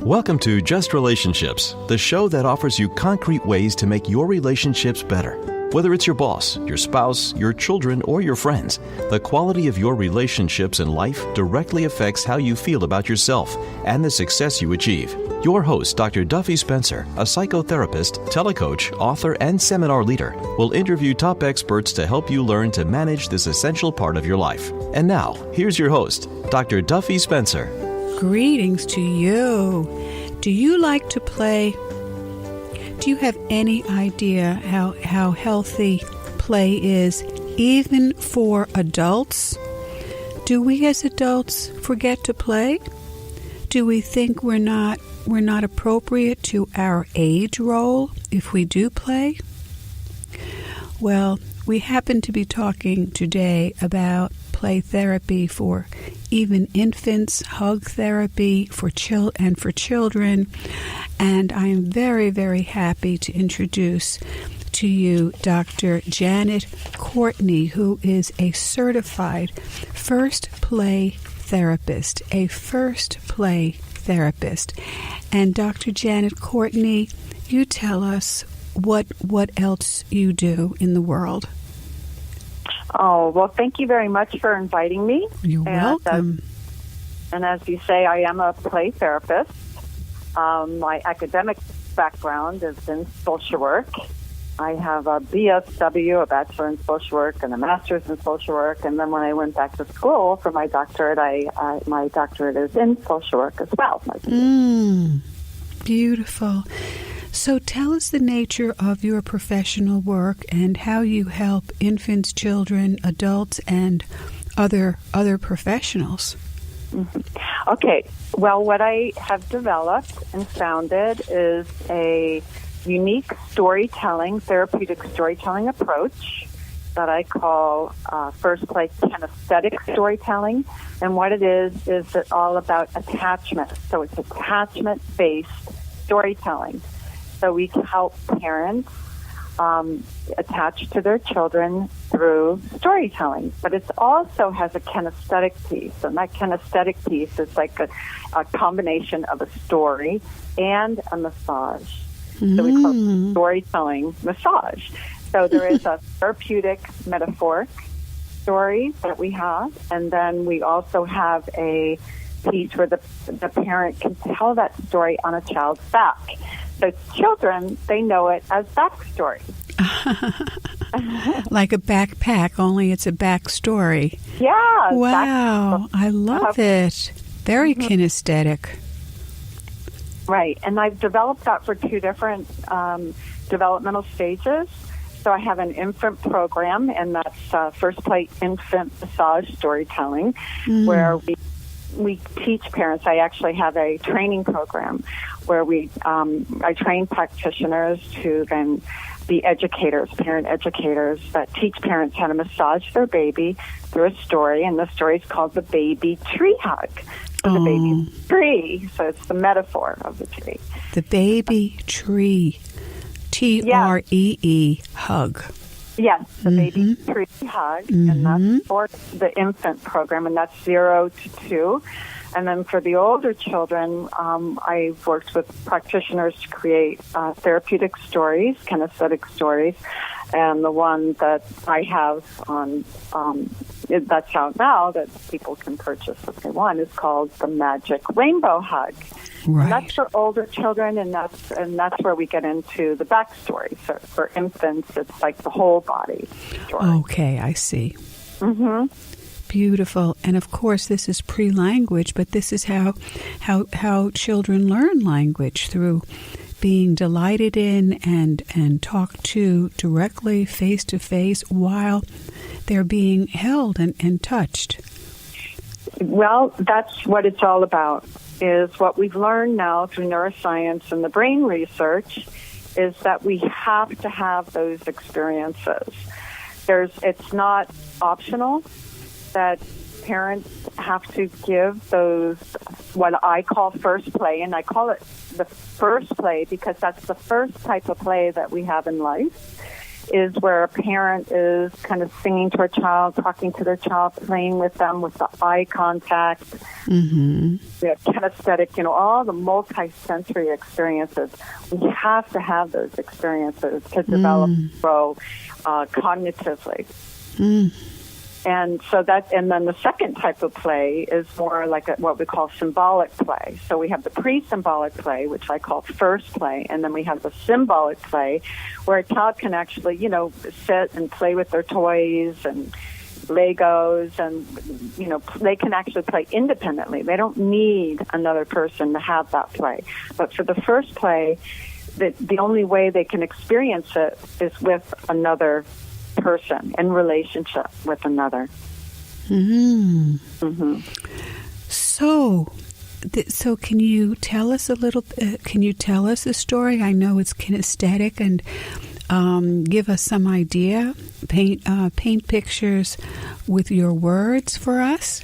Welcome to Just Relationships, the show that offers you concrete ways to make your relationships better. Whether it's your boss, your spouse, your children, or your friends, the quality of your relationships in life directly affects how you feel about yourself and the success you achieve. Your host, Dr. Duffy Spencer, a psychotherapist, telecoach, author, and seminar leader, will interview top experts to help you learn to manage this essential part of your life. And now, here's your host, Dr. Duffy Spencer. Greetings to you. Do you like to play? Do you have any idea how healthy play is, even for adults? Do we as adults forget to play? Do we think we're not appropriate to our age role if we do play? Well, we happen to be talking today about play therapy for even infants, hug therapy for children, and I am very, very happy to introduce to you Dr. Janet Courtney, who is a certified first play therapist, And Dr. Janet Courtney, you tell us what else you do in the world. Oh, well, thank you very much for inviting me. You're welcome. And as you say, I am a play therapist. My academic background is in social work. I have a BSW, a Bachelor in Social Work, and a Master's in Social Work. And then when I went back to school for my doctorate, my doctorate is in social work as well. Beautiful. So tell us the nature of your professional work and how you help infants, children, adults, and other professionals. Mm-hmm. Okay. Well, what I have developed and founded is a unique therapeutic storytelling approach that I call first play kinesthetic storytelling. And what it is it's all about attachment. So it's attachment-based storytelling. So we help parents attach to their children through storytelling. But it also has a kinesthetic piece. And that kinesthetic piece is like a combination of a story and a massage. So we call it storytelling massage. So there is a therapeutic metaphoric story that we have. And then we also have a piece where the parent can tell that story on a child's back. So children, they know it as backstory. Like a backpack, only it's a backstory. Yeah. Wow, I love it. Very kinesthetic. Right, and I've developed that for two different developmental stages. So I have an infant program, and that's First Play Infant Massage Storytelling, where we teach parents. I actually have a training program where I train practitioners to then be educators, parent educators, that teach parents how to massage their baby through a story, and the story is called the baby tree hug. So the baby tree, so it's the metaphor of the tree. The baby tree, Tree hug. Yes, the baby tree hug, and that's for the infant program, and that's 0 to 2. And then for the older children, I've worked with practitioners to create therapeutic stories, kinesthetic stories, and the one that I have on that's out now that people can purchase if they want is called the Magic Rainbow Hug. Right. And that's for older children, and that's where we get into the backstory. So for infants, it's like the whole body story. Okay, I see. Beautiful. And of course, this is pre-language, but this is how children learn language, through being delighted in and talked to directly, face to face, while they're being held and touched. Well, that's what it's all about, is what we've learned now through neuroscience and the brain research is that we have to have those experiences. It's not optional that parents have to give those, what I call first play, and I call it the first play because that's the first type of play that we have in life. is where a parent is kind of singing to a child, talking to their child, playing with them with the eye contact. We have kinesthetic, all the multi-sensory experiences. We have to have those experiences to develop and grow cognitively. And so and then the second type of play is more like what we call symbolic play. So we have the pre-symbolic play, which I call first play, and then we have the symbolic play, where a child can actually, sit and play with their toys and Legos, and, they can actually play independently. They don't need another person to have that play. But for the first play, the only way they can experience it is with another person, in relationship with another. So can you tell us a story? I know it's kinesthetic, and give us some idea. Paint pictures with your words for us.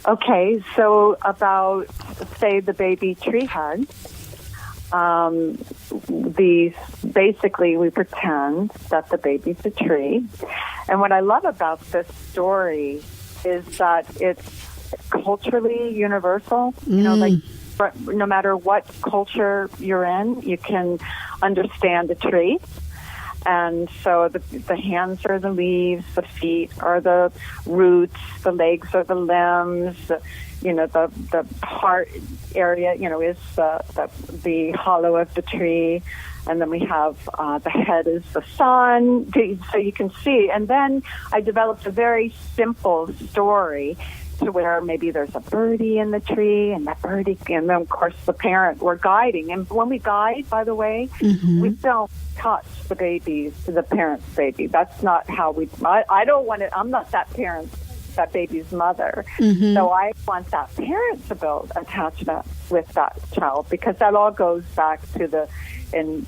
Okay, so about, say, the baby tree hug. Basically we pretend that the baby's a tree. And what I love about this story is that it's culturally universal. No matter what culture you're in, you can understand a tree. And so the hands are the leaves, the feet are the roots, the legs are the limbs, the heart area, is the hollow of the tree. And then we have the head is the sun, so you can see. And then I developed a very simple story to where maybe there's a birdie in the tree, and that birdie, and then of course the parent, we're guiding. And when we guide, by the way, we don't touch the parent's baby. That's not how I don't want to, I'm not that baby's mother. So I want that parent to build attachment with that child, because that all goes back to in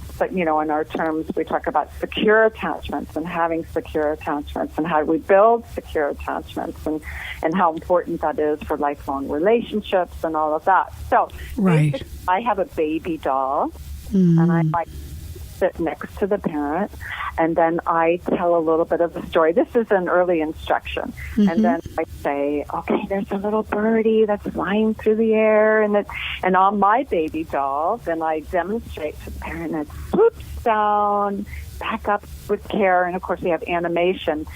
our terms, we talk about secure attachments and having secure attachments, and how do we build secure attachments, and how important that is for lifelong relationships and all of that. So I have a baby doll, and I like sit next to the parent, and then I tell a little bit of the story. This is an early instruction. And then I say, okay, there's a little birdie that's flying through the air, and on my baby doll, then I demonstrate to the parent that it swoops down, back up with care, and of course we have animation.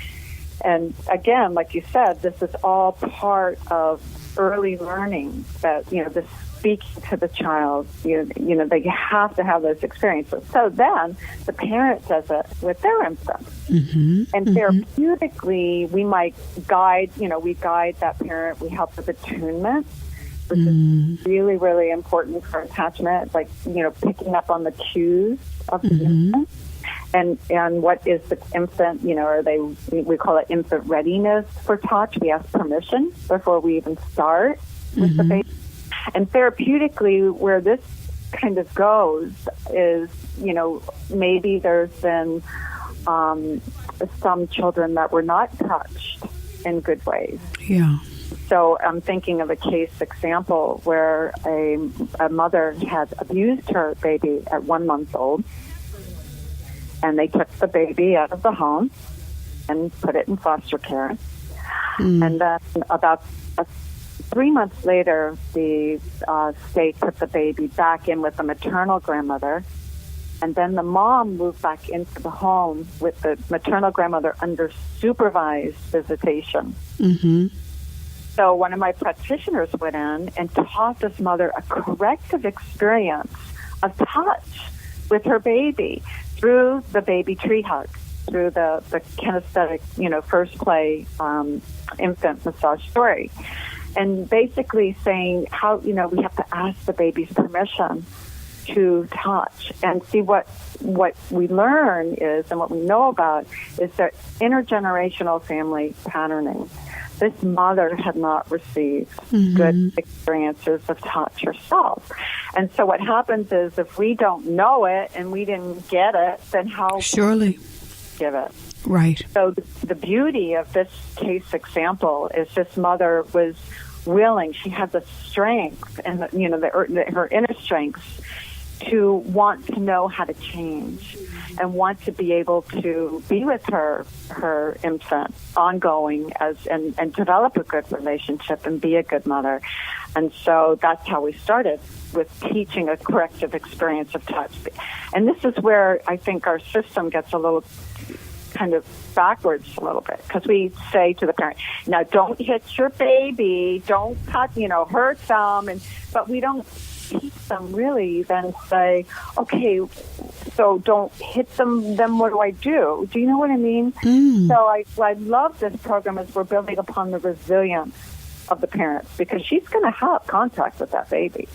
And again, like you said, this is all part of early learning, that, this speaking to the child, they have to have those experiences. So then the parent does it with their infant. And therapeutically, we might guide, we guide that parent. We help with attunement, which is really, really important for attachment, like, picking up on the cues of the infant. And what is the infant, we call it infant readiness for touch. We ask permission before we even start with the baby. And therapeutically, where this kind of goes is, maybe there's been some children that were not touched in good ways. Yeah. So I'm thinking of a case example where a mother had abused her baby at 1 month old, and they took the baby out of the home and put it in foster care. And then about 3 months later, the state put the baby back in with the maternal grandmother, and then the mom moved back into the home with the maternal grandmother under supervised visitation. So one of my practitioners went in and taught this mother a corrective experience of touch with her baby through the baby tree hug, through the kinesthetic, first play infant massage story. And basically saying how, we have to ask the baby's permission to touch, and see what we learn is, and what we know about is that intergenerational family patterning. This mother had not received good experiences of touch herself. And so what happens is, if we don't know it and we didn't get it, then how surely can we give it? Right. So the beauty of this case example is this mother was willing. She had the strength and her inner strength to want to know how to change and want to be able to be with her infant ongoing and develop a good relationship and be a good mother. And so that's how we started, with teaching a corrective experience of touch. And this is where I think our system gets a little kind of backwards a little bit, because we say to the parent, now don't hit your baby, don't cut, hurt them, but we don't teach them really then say, okay, so don't hit them, then what do I do? Do you know what I mean? So I love this program as we're building upon the resilience of the parents, because she's going to have contact with that baby.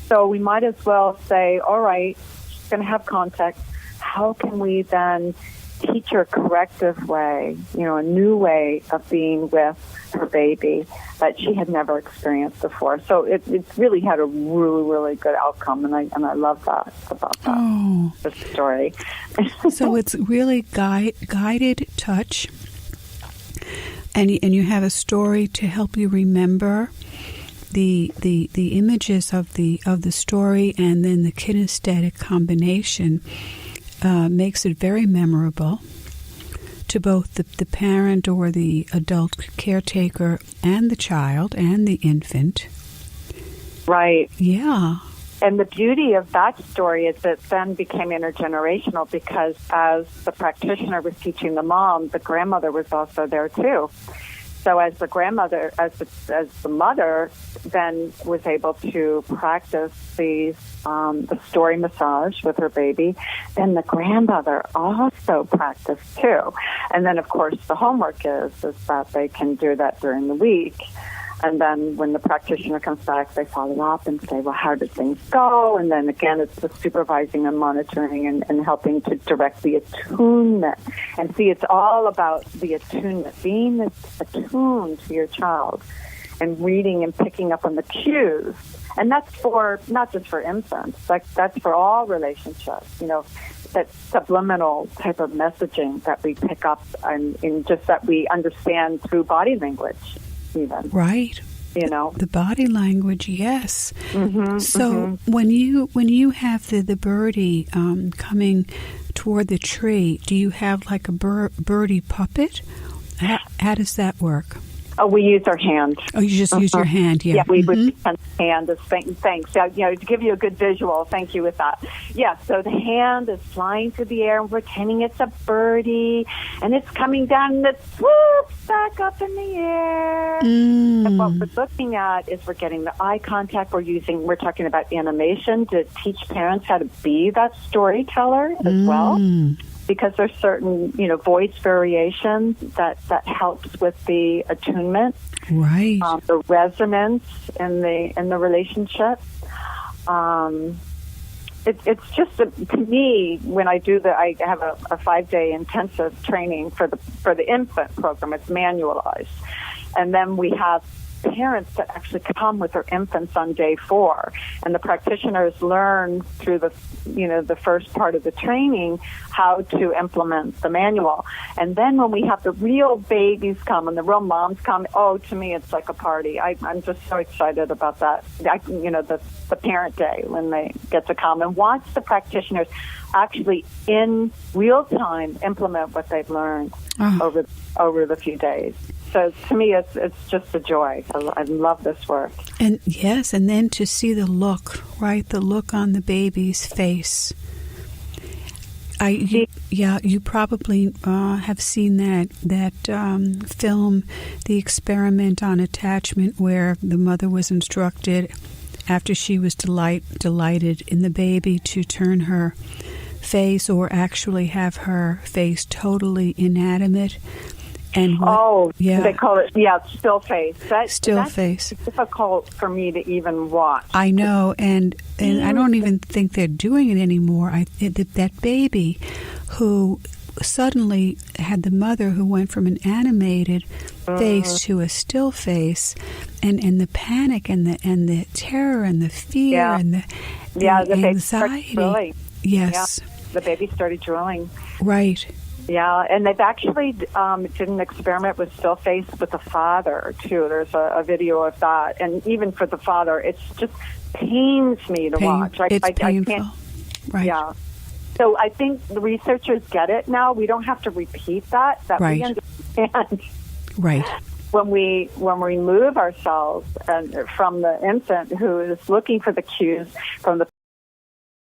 So we might as well say, all right, she's going to have contact. How can we then teach her a corrective way, a new way of being with her baby that she had never experienced before? So it's really had a really, really good outcome, and I love that about that, the story. So it's really guided touch, and you have a story to help you remember the images of the story, and then the kinesthetic combination makes it very memorable to both the parent or the adult caretaker and the child and the infant. Right. Yeah. And the beauty of that story is that then became intergenerational, because as the practitioner was teaching the mom, the grandmother was also there too. So as the grandmother, as the mother then was able to practice the story massage with her baby, then the grandmother also practiced too. And then, of course, the homework is that they can do that during the week. And then when the practitioner comes back, they follow up and say, well, how did things go? And then again, it's the supervising and monitoring and helping to direct the attunement. And see, it's all about the attunement, being attuned to your child and reading and picking up on the cues. And that's for not just for infants, that's for all relationships, that subliminal type of messaging that we pick up and in just that we understand through body language. Even. Right. The body language, yes. So when you have the birdie coming toward the tree, do you have like a birdie puppet? How does that work? Oh, we use our hand. Oh, you just use your hand, yeah. Yeah, we would use hand as thanks. To give you a good visual, thank you with that. Yeah, so the hand is flying through the air and pretending it's a birdie, and it's coming down and it swoops back up in the air. And what we're looking at is we're getting the eye contact. We're talking about animation to teach parents how to be that storyteller as well. Because there's certain, voice variations that helps with the attunement, right? The resonance in the relationship. It's just to me, when I do I have a 5-day intensive training for the infant program. It's manualized, and then we have parents that actually come with their infants on day 4, and the practitioners learn through the first part of the training how to implement the manual. And then when we have the real babies come and the real moms come, to me it's like a party. I'm just so excited about that. The parent day when they get to come and watch the practitioners actually in real time implement what they've learned over the few days. So to me, it's just a joy. I love this work. And yes, and then to see the look, right? The look on the baby's face. You probably have seen that film, The Experiment on Attachment, where the mother was instructed after she was delighted in the baby to turn her face, or actually have her face totally inanimate. And they call it still face. That's face. Difficult for me to even watch. I know, and I don't even think they're doing it anymore. That baby who suddenly had the mother who went from an animated face to a still face, and the panic and the terror and the fear and the anxiety. Baby started drooling. Yes, the baby started drooling. Right. Yeah, and they've actually did an experiment with still face with the father, too. There's a video of that. And even for the father, it just pains me to watch. It's painful. I can't, right. Yeah. So I think the researchers get it now. We don't have to repeat that right. we understand. Right. When we remove ourselves from the infant who is looking for the cues from the